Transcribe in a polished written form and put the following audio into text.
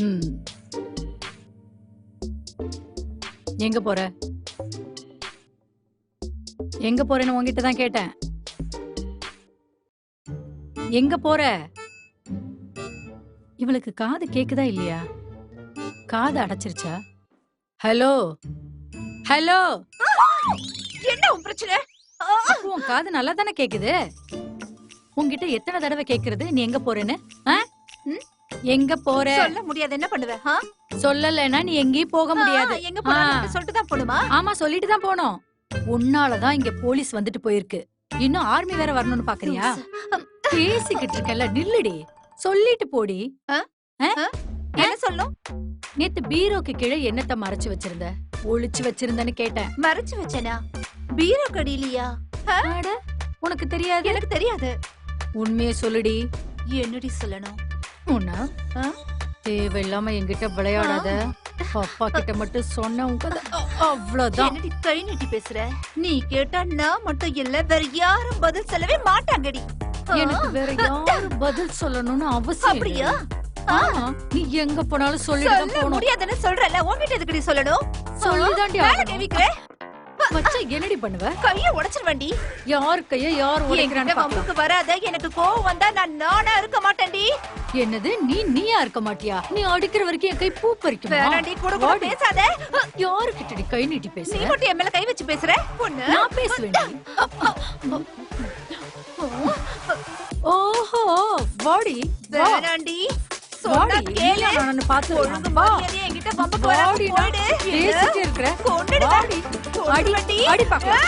ம். எங்க போற? எங்க போறேன்னு உன்கிட்ட தான் கேட்டேன். எங்க போற? இவளுக்கு காது கேக்குதா இல்லையா? காது அடைச்சிருச்சா? ஹலோ ஹலோ, என்ன உன் பிரச்சனை? அப்போ உன் காது நல்லா தானே கேக்குது. உன்கிட்ட எத்தனை தடவை கேக்குறது நீ எங்க போறேன்னு? எங்க போற? சொல்ல முடியாது, என்ன பண்ணுவ? சொல்லலைன்னா நீ எங்கேயும் போக முடியாது. எங்க போறேன்னு சொல்லிட்டு தான் போணுமா? ஆமா, சொல்லிட்டு தான் போனோம். உன்னாலதான் இங்க போலீஸ் வந்துட்டு போயிருக்கு. இன்னும் ஆர்மி வேற வரணும்னு பாக்குறியா? பேசிக்கிட்டு இருக்கல, நில்லுடி. சொல்லிட்டு போடி. என்ன சொல்லும்? நேத்து பீரோக்கு கீழே என்னத்த மறைச்சு வச்சிருந்த? ஒளிச்சு வச்சிருந்தன்னு கேட்டேன். மறைச்சு வச்சனா? பீரோ கடியிலையா? உனக்கு தெரியாது? எனக்கு தெரியாது. உண்மையை சொல்லுடி. என்னடி சொல்லணும்? உன்ன தேவையில்லாம என்கிட்ட விளையாடாத. அப்பா கிட்ட மட்டும் சொன்ன அவ்வளவுதான். என்னடி கை நீட்டி பேசுற? நீ கேட்டா நான் மட்டும் இல்ல, வேற யாரும் பதில் சொல்லவே மாட்டாங்கடி. எனக்கு வேற யாரும் பதில் சொல்லணும்னு அவசியம் அப்படியா? நீ எங்க போனாலும் சொல்லிட்டு போகணும். முடியாதுன்னு சொல்றல, உன்கிட்ட எதுக்குடி சொல்லணும்? சொல்லிதாண்டி மேல கேவிக்கிறே. வச்சா என்னடி பண்ணுவ? கைய உடைச்சிருவேன்டி. யார் கைய யார் உடைக்கிறான்னு வம்புக்கு வராத. எனக்கு கோவம் வந்தா நான் நானா இருக்க மாட்டேன்டி. என்னது? நீயா இருக்க மாட்டியா? நீ அடிக்கிற வரைக்கும் என் கை பூ பறிக்கும். வேணாண்டி, கூட கூட பேசாத. யாரு கிட்டடி கை நீட்டி பேசுற? நீ மட்டும் என் மேல கை வச்சு பேசுற? பொண்ணு, நான் பேசுவேன்டி. ஓஹோ, வாடி. வேணாண்டி. சொன்னா கேளு. நான் பாத்து ஒழுங்கு மரியாதையா என்கிட்ட வம்புக்கு வராத. போயிடு. பேசிட்டே இருக்கற. கொன்னுடுவேன். அடி பாக்கலாம்.